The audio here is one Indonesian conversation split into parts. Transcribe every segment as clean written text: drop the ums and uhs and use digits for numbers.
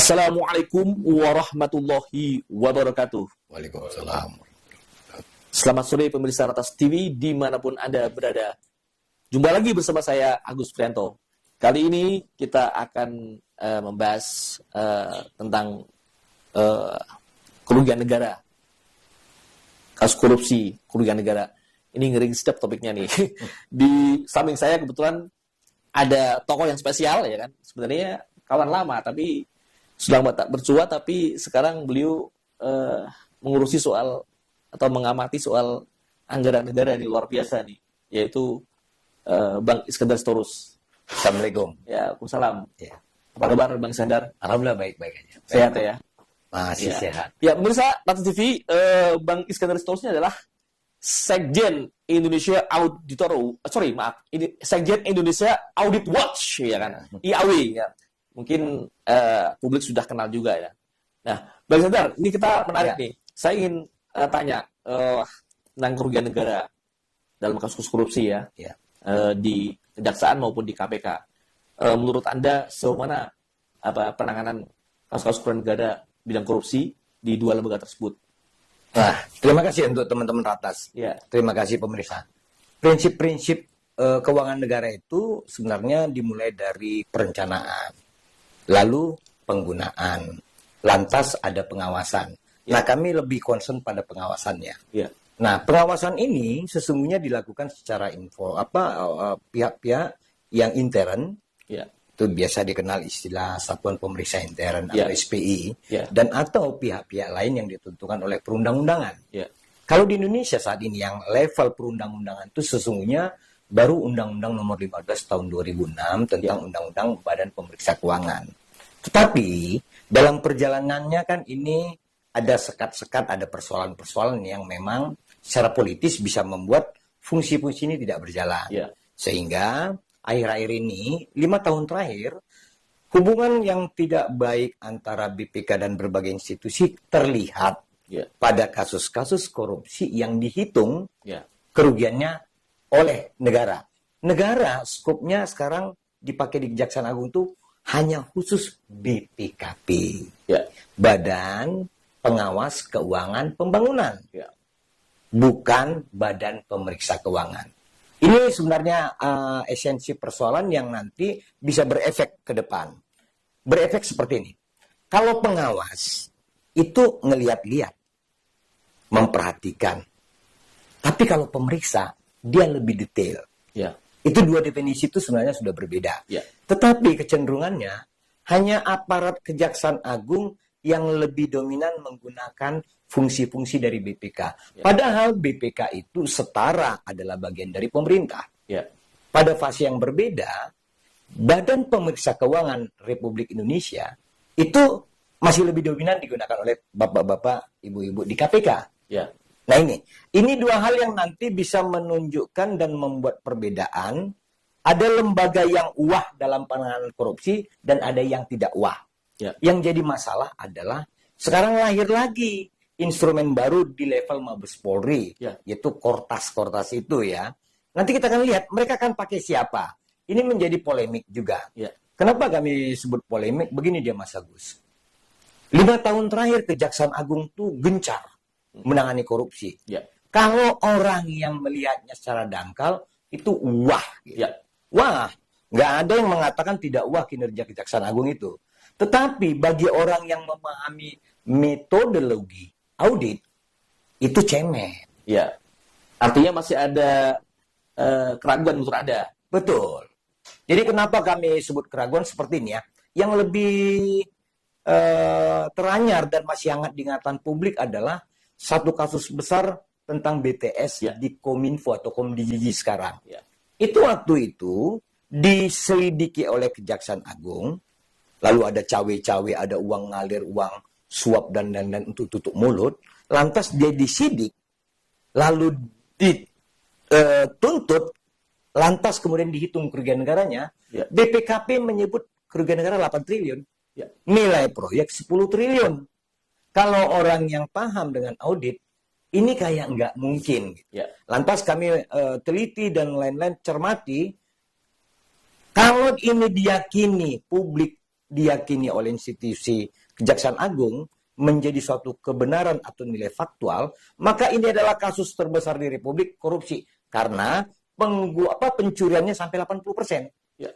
Assalamualaikum warahmatullahi wabarakatuh. Waalaikumsalam. Selamat sore pemirsa Ratas TV dimanapun Anda berada. Jumpa lagi bersama saya Agus Prianto. Kali ini kita akan membahas tentang kerugian negara. Kasus korupsi, kerugian negara. Ini ngeri sedap topiknya nih. Di samping saya kebetulan ada tokoh yang spesial ya kan. Sebenarnya kawan lama tapi sudah tak bercua, tapi sekarang beliau mengurusi soal atau mengamati soal anggaran negara ini luar biasa nih, yaitu Bang Iskandar Sitorus. Assalamualaikum. Ya, Waalaikumsalam. Ya. Apa kabar Bang Iskandar? Alhamdulillah baik-baik aja. Sehat ya? Masih sehat. Ya, pemirsa Ratas TV, Bang Iskandar Sitorus ini adalah Sekjen Indonesia Sekjen Indonesia Audit Watch ya kan, IAW ya. Mungkin publik sudah kenal juga ya. Nah, Bang Iskandar, ini kita menarik nih. Saya ingin tanya tentang kerugian negara dalam kasus korupsi ya. Di kejaksaan maupun di KPK. Menurut Anda sejauh mana penanganan kasus-kasus kerugian negara bidang korupsi di dua lembaga tersebut? Nah, terima kasih untuk teman-teman Ratas. Ya. Terima kasih pemirsa. Prinsip-prinsip keuangan negara itu sebenarnya dimulai dari perencanaan, lalu penggunaan, lantas ada pengawasan. Nah, kami lebih concern pada pengawasannya. Nah, pengawasan ini sesungguhnya dilakukan secara pihak-pihak yang intern. Itu biasa dikenal istilah Satuan Pemeriksa Intern atau SPI, dan atau pihak-pihak lain yang ditentukan oleh perundang-undangan. Kalau di Indonesia saat ini yang level perundang-undangan itu sesungguhnya baru Undang-Undang Nomor 15 Tahun 2006 tentang Undang-Undang Badan Pemeriksa Keuangan. Tetapi dalam perjalanannya kan ini ada sekat-sekat, ada persoalan-persoalan yang memang secara politis bisa membuat fungsi-fungsi ini tidak berjalan. Sehingga akhir-akhir ini, 5 tahun terakhir, hubungan yang tidak baik antara BPK dan berbagai institusi terlihat pada kasus-kasus korupsi yang dihitung kerugiannya oleh negara. Negara skopnya sekarang dipakai di Kejaksaan Agung itu hanya khusus BPKP, Badan Pengawas Keuangan Pembangunan, bukan Badan Pemeriksa Keuangan. Ini sebenarnya esensi persoalan yang nanti bisa berefek ke depan. Berefek seperti ini. Kalau pengawas itu ngeliat-liat, memperhatikan. Tapi kalau pemeriksa, dia lebih detail. Itu dua definisi itu sebenarnya sudah berbeda. Tetapi kecenderungannya hanya aparat Kejaksaan Agung yang lebih dominan menggunakan fungsi-fungsi dari BPK. Padahal BPK itu setara adalah bagian dari pemerintah. Pada fase yang berbeda, Badan Pemeriksa Keuangan Republik Indonesia itu masih lebih dominan digunakan oleh bapak-bapak, ibu-ibu di KPK. Nah ini dua hal yang nanti bisa menunjukkan dan membuat perbedaan. Ada lembaga yang wah dalam penanganan korupsi dan ada yang tidak wah. Yang jadi masalah adalah sekarang lahir lagi instrumen baru di level Mabes Polri, yaitu Kortas itu ya. Nanti kita akan lihat mereka akan pakai siapa. Ini menjadi polemik juga. Kenapa kami sebut polemik? Begini dia Mas Agus. 5 tahun terakhir Kejaksaan Agung tuh gencar menangani korupsi. Kalau orang yang melihatnya secara dangkal itu wah. Wah, nggak ada yang mengatakan tidak wah kinerja Kejaksaan Agung itu. Tetapi bagi orang yang memahami metodologi audit itu cemen. Artinya masih ada keraguan menurut Anda. Betul. Jadi kenapa kami sebut keraguan seperti ini ya? Yang lebih teranyar dan masih hangat diingatan publik adalah satu kasus besar tentang BTS di Kominfo atau Komdigi sekarang. Itu waktu itu diselidiki oleh Kejaksaan Agung. Lalu ada cawe-cawe, ada uang ngalir, uang suap dan untuk tutup mulut. Lantas dia disidik, lalu dituntut, lantas kemudian dihitung kerugian negaranya. BPKP menyebut kerugian negara 8 triliun. Nilai proyek 10 triliun. Kalau orang yang paham dengan audit, ini kayak nggak mungkin. Lantas kami teliti dan lain-lain cermati, kalau ini diyakini publik diyakini oleh institusi Kejaksaan Agung menjadi suatu kebenaran atau nilai faktual, maka ini adalah kasus terbesar di Republik korupsi karena pencuriannya sampai 80%. Ya.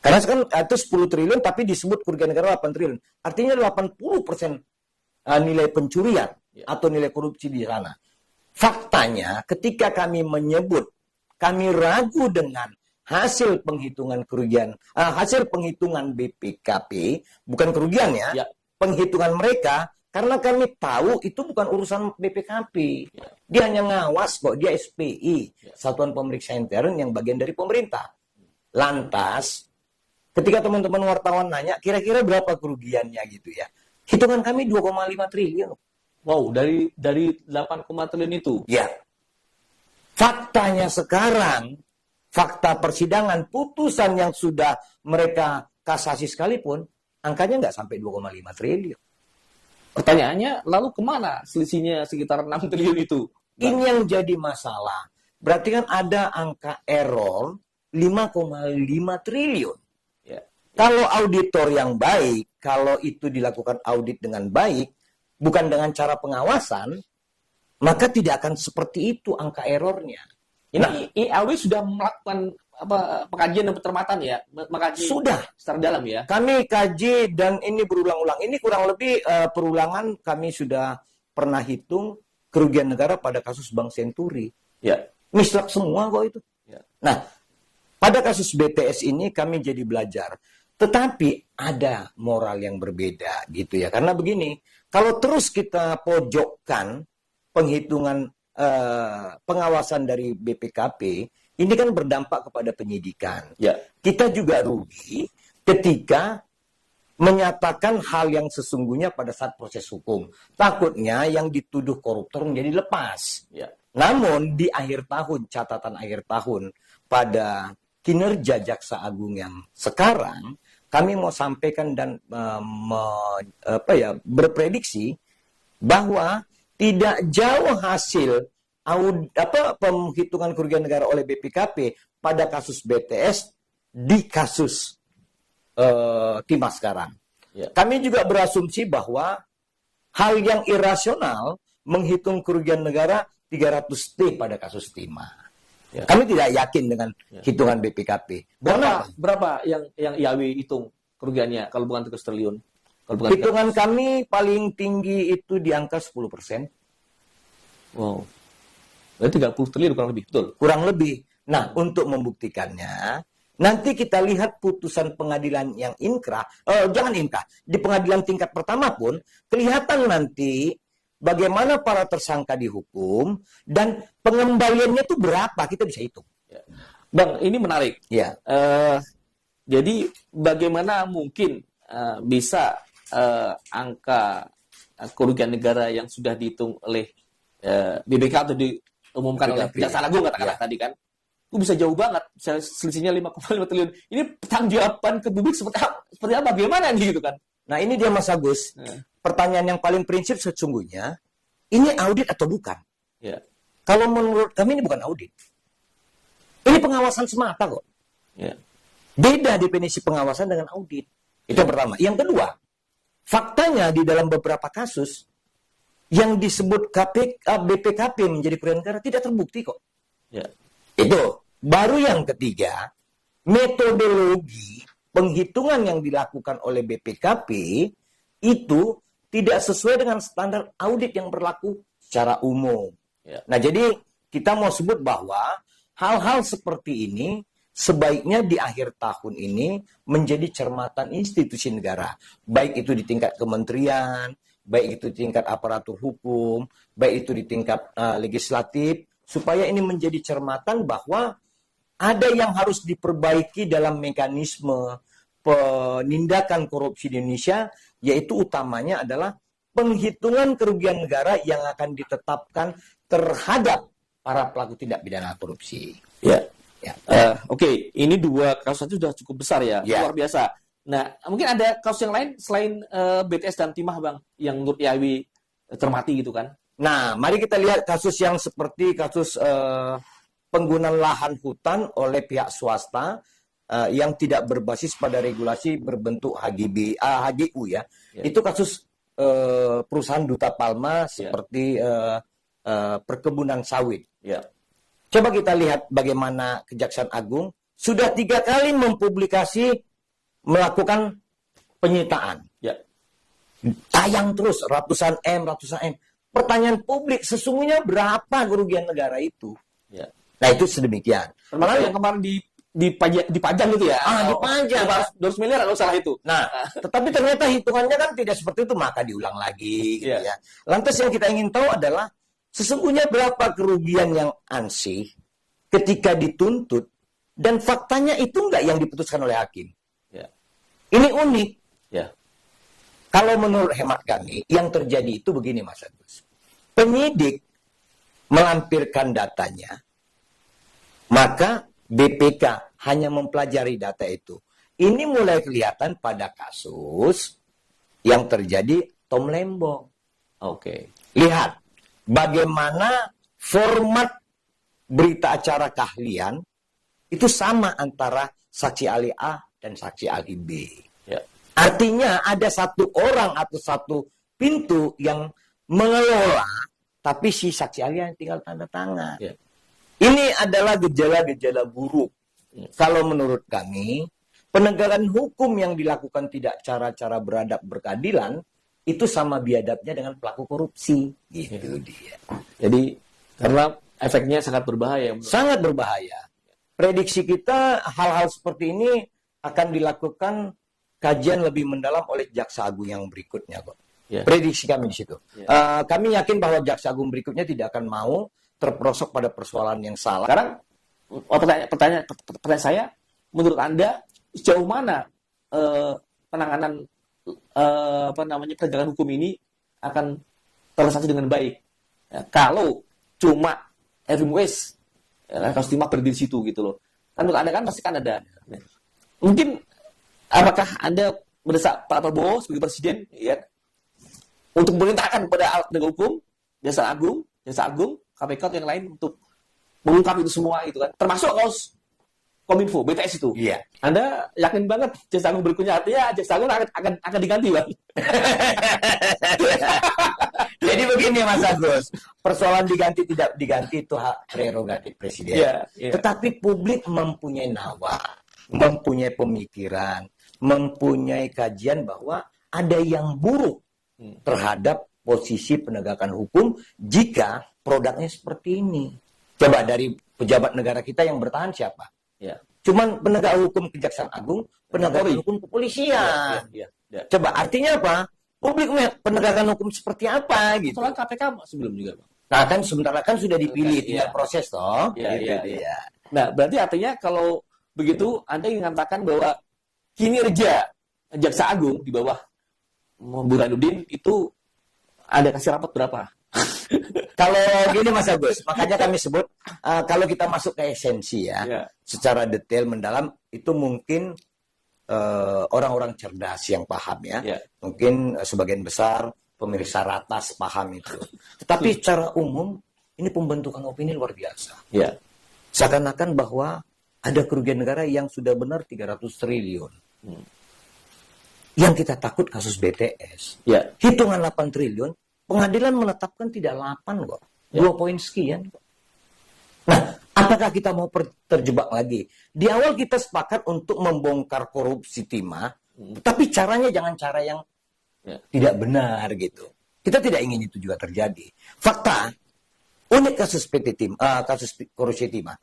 Karena kan itu 10 triliun tapi disebut kerugian negara 8 triliun. Artinya 80% nilai pencurian atau nilai korupsi di sana. Faktanya ketika kami menyebut kami ragu dengan hasil penghitungan kerugian, hasil penghitungan BPKP, bukan kerugian ya, penghitungan mereka, karena kami tahu itu bukan urusan BPKP. Dia hanya ngawas kok, dia SPI, Satuan Pemeriksa Intern yang bagian dari pemerintah. Lantas, ketika teman-teman wartawan nanya, kira-kira berapa kerugiannya gitu ya. Hitungan kami 2,5 triliun. Wow, dari 8, triliun itu. Ya. Faktanya sekarang, fakta persidangan, putusan yang sudah mereka kasasi sekalipun, angkanya nggak sampai 2,5 triliun. Pertanyaannya, lalu kemana selisihnya sekitar 6 triliun itu? Ini yang jadi masalah. Berarti kan ada angka error 5,5 triliun. Ya. Kalau auditor yang baik, kalau itu dilakukan audit dengan baik, bukan dengan cara pengawasan, maka tidak akan seperti itu angka errornya. Ini IAW sudah melakukan pengkajian dan pencermatan ya, mengkaji sudah secara dalam ya. Kami kaji dan ini berulang-ulang. Ini kurang lebih perulangan kami sudah pernah hitung kerugian negara pada kasus Bank Senturi. Ya. Mislak semua kok itu. Ya. Nah, pada kasus BTS ini kami jadi belajar. Tetapi ada moral yang berbeda gitu ya. Karena begini, kalau terus kita pojokkan penghitungan pengawasan dari BPKP, ini kan berdampak kepada penyidikan. Ya. Kita juga rugi ketika menyatakan hal yang sesungguhnya pada saat proses hukum. Takutnya yang dituduh koruptor menjadi lepas. Ya. Namun di akhir tahun, catatan akhir tahun pada kinerja Jaksa Agung yang sekarang, kami mau sampaikan dan berprediksi bahwa tidak jauh hasil penghitungan kerugian negara oleh BPKP pada kasus BTS di kasus Timah sekarang. Ya. Kami juga berasumsi bahwa hal yang irasional menghitung kerugian negara 300T pada kasus Timah. Ya. Kami tidak yakin dengan hitungan BPKP. Berapa yang IAW hitung kerugiannya kalau bukan 3 triliun? Hitungan kami paling tinggi itu di angka 10%. Wow. Berarti 30 triliun kurang lebih, betul? Kurang lebih. Nah, untuk membuktikannya, nanti kita lihat putusan pengadilan yang inkrah, jangan inkrah, di pengadilan tingkat pertama pun, kelihatan nanti bagaimana para tersangka dihukum, dan pengembaliannya itu berapa, kita bisa hitung. Ya. Bang, ini menarik. Ya. Jadi, bagaimana mungkin bisa angka kerugian negara yang sudah dihitung oleh BBK atau diumumkan oleh Kejaksaan Agung katakanlah tadi kan, itu bisa jauh banget, bisa selisihnya 5,5 triliun. Ini pertanggungjawaban ke publik seperti apa? Bagaimana nih gitu kan? Nah ini dia Mas Agus. Pertanyaan yang paling prinsip sesungguhnya, ini audit atau bukan? Ya. Kalau menurut kami ini bukan audit. Ini pengawasan semata kok. Ya. Beda definisi pengawasan dengan audit. Itu yang pertama. Yang kedua, faktanya di dalam beberapa kasus yang disebut BPKP menjadi kerugian negara tidak terbukti kok. Ya. Itu. Baru yang ketiga, metodologi penghitungan yang dilakukan oleh BPKP itu tidak sesuai dengan standar audit yang berlaku secara umum. Ya. Nah, jadi kita mau sebut bahwa hal-hal seperti ini sebaiknya di akhir tahun ini menjadi cermatan institusi negara. Baik itu di tingkat kementerian, baik itu di tingkat aparatur hukum, baik itu di tingkat legislatif, supaya ini menjadi cermatan bahwa ada yang harus diperbaiki dalam mekanisme penindakan korupsi di Indonesia, yaitu utamanya adalah penghitungan kerugian negara yang akan ditetapkan terhadap para pelaku tindak pidana korupsi. Ya. Ya. Oke, ini dua kasus itu sudah cukup besar ya, luar biasa. Nah, mungkin ada kasus yang lain selain BTS dan Timah, Bang, yang menurut IAW cermati gitu kan? Nah, mari kita lihat kasus yang seperti kasus penggunaan lahan hutan oleh pihak swasta yang tidak berbasis pada regulasi berbentuk HGU ya. Itu kasus perusahaan Duta Palma seperti perkebunan sawit. Coba kita lihat bagaimana Kejaksaan Agung sudah 3 kali mempublikasi melakukan penyitaan. Tayang terus ratusan M. Pertanyaan publik, sesungguhnya berapa kerugian negara itu? Nah, itu sedemikian. Termasuk yang kemarin dipajang gitu ya? Dipajang. 200 miliar kalau salah itu. Nah, tetapi ternyata hitungannya kan tidak seperti itu, maka diulang lagi. Gitu ya. Lantas yang kita ingin tahu adalah, sesungguhnya berapa kerugian yang ansih ketika dituntut, dan faktanya itu enggak yang diputuskan oleh hakim. Ini unik. Kalau menurut hemat kami, yang terjadi itu begini, Mas Agus. Penyidik melampirkan datanya, maka BPK hanya mempelajari data itu. Ini mulai kelihatan pada kasus yang terjadi Tom Lembong. Lihat bagaimana format berita acara keahlian itu sama antara saksi ahli A dan saksi ahli B. Artinya ada satu orang atau satu pintu yang mengelola, tapi si saksi ahli yang tinggal tanda tangan. Ini adalah gejala-gejala buruk. Kalau menurut kami, penegakan hukum yang dilakukan tidak cara-cara beradab berkeadilan, itu sama biadabnya dengan pelaku korupsi. Gitu dia. Jadi, karena efeknya sangat berbahaya. Sangat berbahaya. Prediksi kita, hal-hal seperti ini akan dilakukan kajian lebih mendalam oleh Jaksa Agung yang berikutnya kok. Prediksi kami di situ. Kami yakin bahwa Jaksa Agung berikutnya tidak akan mau terperosok pada persoalan yang salah. Sekarang pertanyaan saya, menurut Anda sejauh mana penanganan penegakan hukum ini akan terrealisasi dengan baik? Kalau cuma Erwin West, kasus timah berdiri di situ gitu loh. Kan menurut Anda kan pasti kan ada. Mungkin apakah Anda mendesak Pak Prabowo sebagai presiden untuk memerintahkan kepada alat penegak hukum, Jaksa Agung, KPK atau yang lain untuk mengungkap itu semua itu kan, termasuk kasus Kominfo, BTS itu. Anda yakin banget Jaksa Agung berikutnya, artinya Jaksa Agung akan diganti, Bang? Jadi begini, Mas Agus, persoalan diganti tidak diganti itu hak prerogatif presiden. Tetapi publik mempunyai nawa, mempunyai pemikiran, mempunyai kajian bahwa ada yang buruk terhadap posisi penegakan hukum jika produknya seperti ini. Coba dari pejabat negara kita yang bertahan siapa? Cuman penegak hukum Kejaksaan Agung, penegak hukum kepolisian. Coba artinya apa? Publik melihat penegakan hukum seperti apa gitu. Soal KPK sebelum juga, Bang. Nah kan sebentar kan sudah dipilih, tinggal proses toh. Nah, berarti artinya kalau begitu Anda ingin mengatakan bahwa kinerja Jaksa Agung di bawah Burhanuddin itu Anda kasih rapat berapa? Kalau gini Mas Agus, makanya kami sebut kalau kita masuk ke esensi secara detail mendalam itu mungkin orang-orang cerdas yang paham mungkin sebagian besar pemirsa ratas paham itu. Tetapi secara umum ini pembentukan opini luar biasa. Seakan-akan bahwa ada kerugian negara yang sudah benar 300 triliun. Yang kita takut kasus BTS. Hitungan 8 triliun, pengadilan menetapkan tidak 8 kok. 2 poin sekian kok. Nah, apakah kita mau terjebak lagi? Di awal kita sepakat untuk membongkar korupsi timah, tapi caranya jangan cara yang tidak benar gitu. Kita tidak ingin itu juga terjadi. Fakta, unik kasus kasus korupsi timah.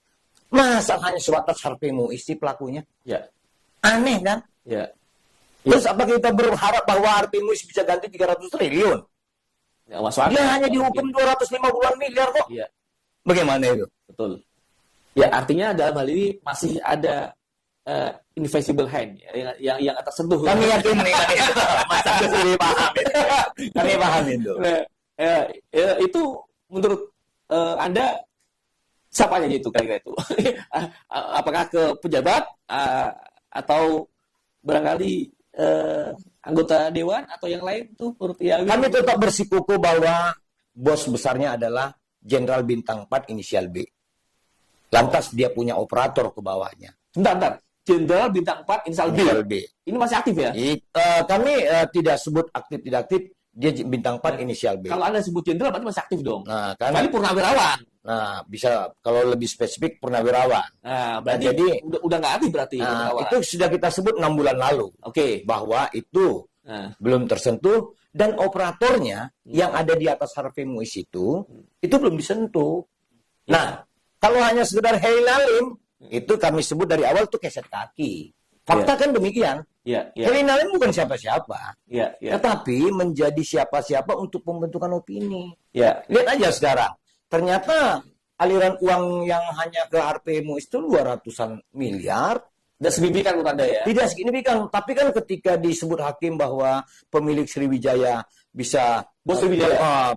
Masa hanya sebatas Harvey Muiz pelakunya? Aneh kan? Terus apa kita berharap bahwa Harvey Muiz bisa ganti 300 triliun? Dia hanya dihukum 250-an miliar kok. Bagaimana itu? Betul. Ya, artinya dalam hal ini masih ada invisible hand yang tersentuh. Kami yakin nih, Mas Agus lebih paham itu. Kami paham itu. Itu menurut Anda siapa aja itu kira-kira itu? Apakah ke pejabat atau barangkali anggota dewan atau yang lain tuh menurut Kami tetap bersikuku bahwa bos besarnya adalah Jenderal Bintang 4 inisial B. Lantas dia punya operator ke bawahnya. Bentar. Jenderal Bintang 4 inisial B. Inisial B. Ini masih aktif ya? Kami tidak sebut aktif tidak aktif, dia bintang 4 inisial B. Kalau Anda sebut jenderal berarti masih aktif dong. Nah, Kali purnawirawan. Nah, bisa kalau lebih spesifik purnawirawan. Nah, berarti jadi udah nggak aktif berarti. itu sudah kita sebut 6 bulan lalu. Oke. Bahwa itu belum tersentuh dan operatornya yang ada di atas Harvey Muiz itu belum disentuh. Nah, kalau hanya sekedar Heli Nalim, itu kami sebut dari awal itu keset kaki. Fakta kan demikian. Heli Nalim bukan siapa-siapa. Tetapi menjadi siapa-siapa untuk pembentukan opini. Lihat aja sekarang. Ternyata aliran uang yang hanya ke Harvey Muiz itu 200-an miliar. Tidak signifikan menurut Anda ya? Tidak signifikan. Tapi kan ketika disebut hakim bahwa pemilik Sriwijaya bisa Bos Sriwijaya,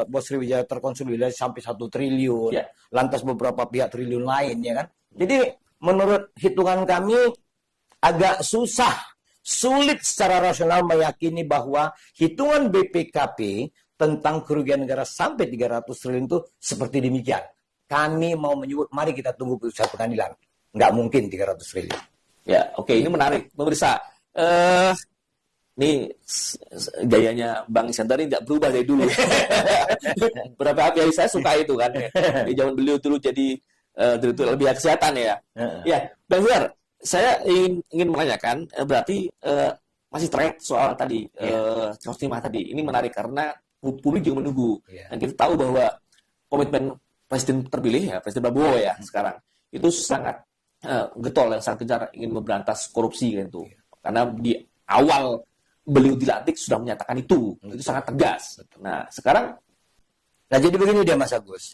Bos Sriwijaya terkonsolidasi sampai 1 triliun, lantas beberapa pihak triliun lain, ya kan? Jadi menurut hitungan kami agak sulit secara rasional meyakini bahwa hitungan BPKP tentang kerugian negara sampai 300 triliun itu seperti demikian. Kami mau menyebut, mari kita tunggu putusan pengadilan. Nggak mungkin 300 triliun. Ya, oke, ini menarik. Pemirsa, ini gayanya Bang Iskandar ini tidak berubah dari dulu. Beberapa hari saya suka itu kan. Di zaman beliau dulu jadi direktur lebih kesehatan ya. Ya, Bang Iskandar, saya ingin menanyakan, berarti masih terkait soal tadi, Kasus Timah tadi. Ini menarik karena publik juga menunggu. Dan kita tahu bahwa komitmen Presiden terpilih ya, Presiden Prabowo ya sekarang, itu sangat getol yang sangat kejar ingin memberantas korupsi kan itu. Karena di awal beliau dilantik sudah menyatakan itu sangat tegas. Nah, sekarang jadi begini dia Mas Agus.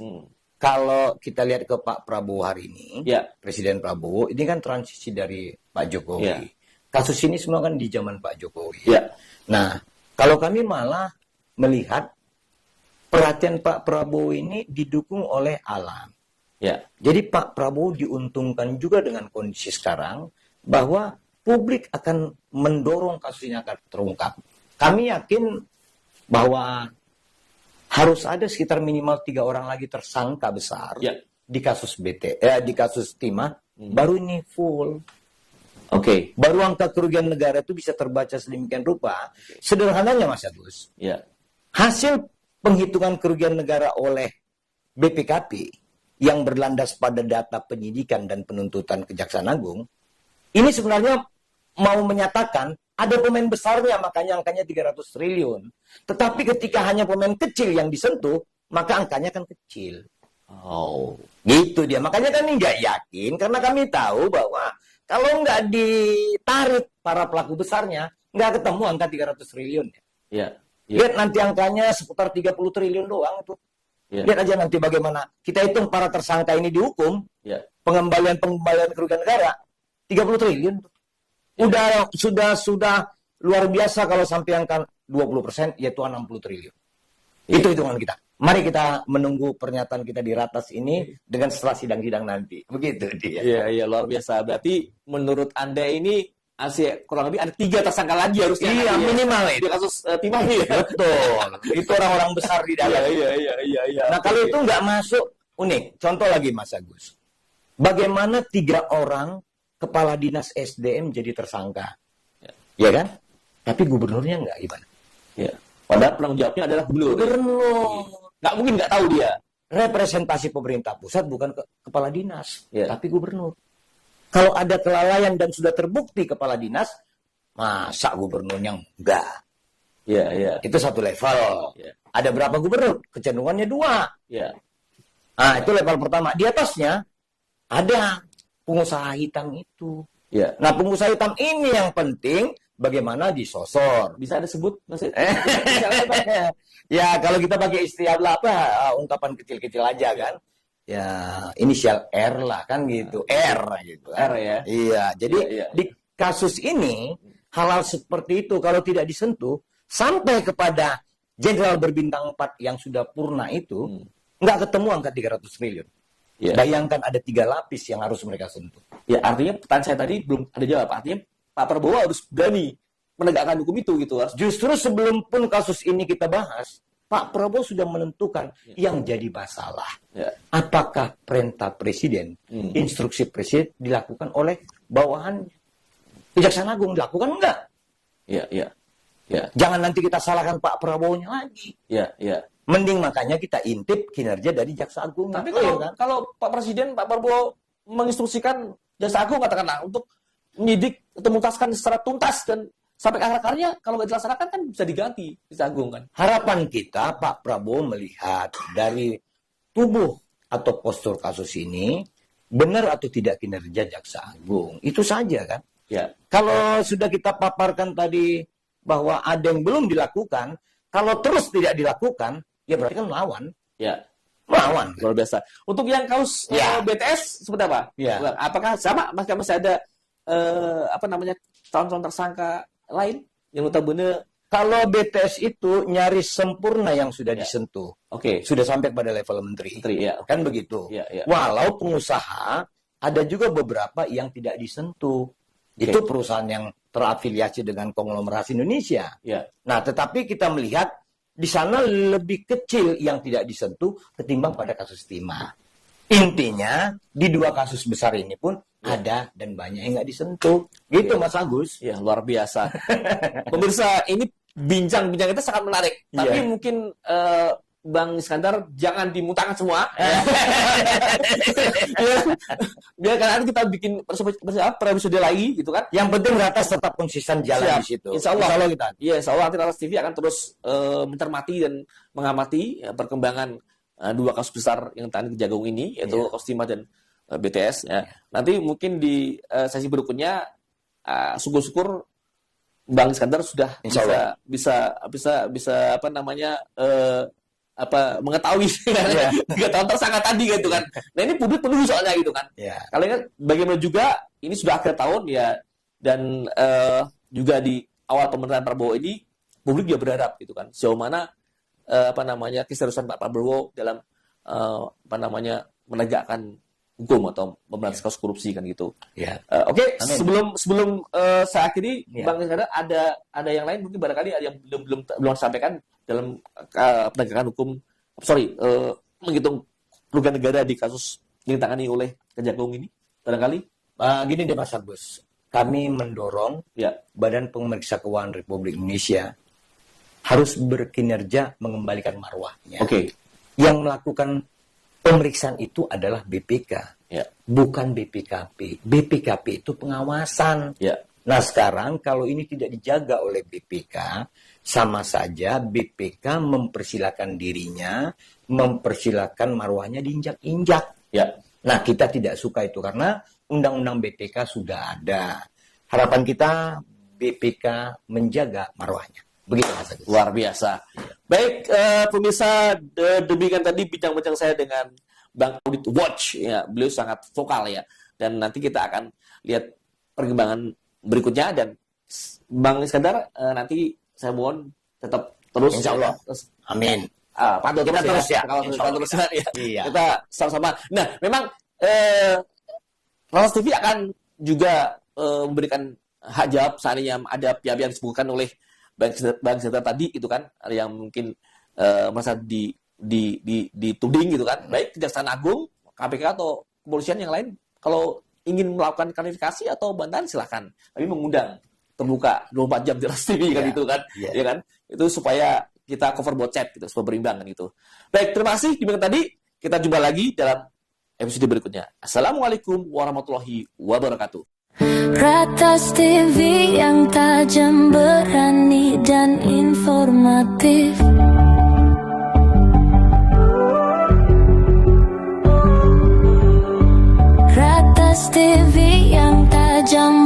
Kalau kita lihat ke Pak Prabowo hari ini, Presiden Prabowo ini kan transisi dari Pak Jokowi. Kasus ini semua kan di zaman Pak Jokowi. Nah, kalau kami malah melihat perhatian Pak Prabowo ini didukung oleh alam. Jadi Pak Prabowo diuntungkan juga dengan kondisi sekarang bahwa publik akan mendorong kasus ini akan terungkap. Kami yakin bahwa harus ada sekitar minimal 3 orang lagi tersangka besar di kasus di kasus Timah, baru ini full. Baru angka kerugian negara itu bisa terbaca sedemikian rupa. Sederhananya Mas Agus, hasil penghitungan kerugian negara oleh BPKP yang berlandas pada data penyidikan dan penuntutan Kejaksaan Agung, ini sebenarnya mau menyatakan ada pemain besarnya, makanya angkanya 300 triliun. Tetapi ketika hanya pemain kecil yang disentuh, maka angkanya kan kecil. Gitu dia. Makanya kami nggak yakin, karena kami tahu bahwa kalau nggak ditarik para pelaku besarnya, nggak ketemu angka 300 triliun. Lihat nanti angkanya seputar 30 triliun doang itu. Lihat aja nanti bagaimana. Kita hitung para tersangka ini dihukum, pengembalian kerugian negara, 30 triliun. Sudah luar biasa kalau sampai angka 20%, yaitu 60 triliun. Itu hitungan kita. Mari kita menunggu pernyataan kita di ratas ini dengan setelah sidang-sidang nanti. Begitu dia. Iya, luar biasa. Berarti menurut Anda ini kurang lebih ada 3 tersangka lagi harusnya. Minimal itu. Di kasus Timah ini. Betul. Itu orang-orang besar di dalam. Iya. Nah, kalau itu nggak masuk, unik. Contoh lagi Mas Agus. Bagaimana 3 orang kepala dinas SDM jadi tersangka? Ya kan? Tapi gubernurnya nggak gimana? Padahal penanggung jawabnya adalah gubernur. Nggak mungkin nggak tahu dia. Representasi pemerintah pusat bukan kepala dinas, tapi gubernur. Kalau ada kelalaian dan sudah terbukti kepala dinas, masa gubernurnya enggak? Itu satu level. Ada berapa gubernur? Kecenderungannya 2. Nah, itu level pertama. Di atasnya ada pengusaha hitam itu. Nah, pengusaha hitam ini yang penting bagaimana disosor. Bisa disebut maksudnya? Ya, kalau kita pakai istilah ungkapan kecil-kecil aja kan. Ya, inisial R lah kan gitu. R gitu. R ya. Iya, jadi di kasus ini hal-hal seperti itu kalau tidak disentuh sampai kepada jenderal berbintang 4 yang sudah purna itu nggak ketemu angka 300 triliun. Bayangkan ada 3 lapis yang harus mereka sentuh. Ya, artinya pertanyaan saya tadi belum ada jawab. Artinya Pak Prabowo harus berani menegakkan hukum itu gitu. Justru sebelum pun kasus ini kita bahas, Pak Prabowo sudah menentukan yang jadi masalah. Apakah perintah presiden, instruksi presiden dilakukan oleh bawahan Kejaksaan Agung dilakukan enggak? Iya, iya. Ya, Jangan nanti kita salahkan Pak Prabowo-nya lagi. ya, ya. Mending makanya kita intip kinerja dari Jaksa Agung. Tapi Clear, kalau Pak Presiden, Pak Prabowo menginstruksikan Jaksa Agung katakanlah untuk menyidik atau menuntaskan secara tuntas dan sampai ke akar-akarnya, kalau nggak dilaksanakan kan bisa diganti Jaksa Agung kan. Harapan kita Pak Prabowo melihat dari tubuh atau postur kasus ini benar atau tidak kinerja Jaksa Agung. Itu saja kan. Ya, Kalau sudah kita paparkan tadi bahwa ada yang belum dilakukan, kalau terus tidak dilakukan, ya berarti kan melawan. ya. Melawan. Luar biasa. Untuk yang kasus Ya. BTS seperti apa? Ya. Apakah sama? Masih ada apa namanya calon-calon tersangka lain yang notabene? Kalau BTS itu nyaris sempurna yang sudah Ya. disentuh. Oke. Sudah sampai pada level menteri. Menteri, ya. Kan begitu. Ya, ya. Walau pengusaha, ada juga beberapa yang tidak disentuh. Itu perusahaan yang terafiliasi dengan konglomerasi Indonesia. Ya. Nah, tetapi kita melihat di sana lebih kecil yang tidak disentuh ketimbang pada kasus timah. Intinya, di dua kasus besar ini pun ada dan banyak yang nggak disentuh. Gitu, Mas Agus. Ya, luar biasa. Pemirsa, ini bincang-bincang kita sangat menarik. Tapi Iya. mungkin Bang Iskandar jangan dimutangkan semua. Biar kan nanti kita bikin episode lagi gitu kan. Yang penting Ratas tetap konsisten jalan Siap. di situ. Insya Allah kita. Iya, insya Allah nanti Ratas TV akan terus mencermati dan mengamati perkembangan dua kasus besar yang tadi Kejagung ini, yaitu kasus timah dan BTS. Ya. Nanti mungkin di sesi berikutnya, syukur-syukur Bang Iskandar sudah Insya Allah. bisa apa namanya mengetahui tiga tahun tersangka tadi gitu kan. Nah ini publik menunggu soalnya gitu kan. Ya. Kalian kan bagaimana juga ini sudah akhir tahun ya, dan juga di awal pemerintahan Prabowo ini publik juga berharap gitu kan sejauh mana keseriusan Pak Prabowo dalam menegakkan hukum atau memberantas kasus korupsi kan gitu. Ya. Oke, Amin. sebelum saya akhiri, Ya. Bang Iskandar, ada yang lain mungkin barangkali ada yang belum sampaikan dalam penegakan hukum, menghitung kerugian negara di kasus yang ditangani oleh Kejagung ini barangkali. Gini deh Mas Agus, kami mendorong Ya, Badan Pemeriksa Keuangan Republik Indonesia harus berkinerja mengembalikan marwahnya. oke. Yang melakukan pemeriksaan itu adalah BPK, Ya, bukan BPKP. BPKP itu pengawasan. ya, Nah sekarang kalau ini tidak dijaga oleh BPK, sama saja BPK mempersilahkan dirinya, mempersilahkan marwahnya diinjak-injak. ya. Nah kita tidak suka itu karena undang-undang BPK sudah ada. Harapan kita BPK menjaga marwahnya. Begitu Mas Agus. Luar biasa. Baik, pemirsa, demikian tadi bincang-bincang saya dengan Bang Audit Watch. Ya, beliau sangat vokal ya. Dan nanti kita akan lihat perkembangan berikutnya, dan Bang Iskandar nanti saya mohon tetap terus. Insya Allah. Terus, Amin. pantau Kita terus ya. Kalau Insya Allah terus ya. Iya. Kita sama-sama. Nah, memang Ratas TV akan juga memberikan hak jawab seandainya ada pihak yang disebutkan oleh Bang Iskandar tadi itu kan, ada yang mungkin merasa dituding gitu kan, baik Kejaksaan Agung, KPK atau kepolisian yang lain, kalau ingin melakukan klarifikasi atau bantahan silahkan, tapi mengundang terbuka 24 jam di Ratas TV kan, Iya. itu kan, Iya. ya kan, itu supaya kita cover both chat gitu, supaya berimbang kan gitu. Baik, terima kasih. Demikian tadi, kita jumpa lagi dalam episode berikutnya. Assalamualaikum warahmatullahi wabarakatuh. Ratas TV yang tajam, berani dan informatif. Ratas TV yang tajam,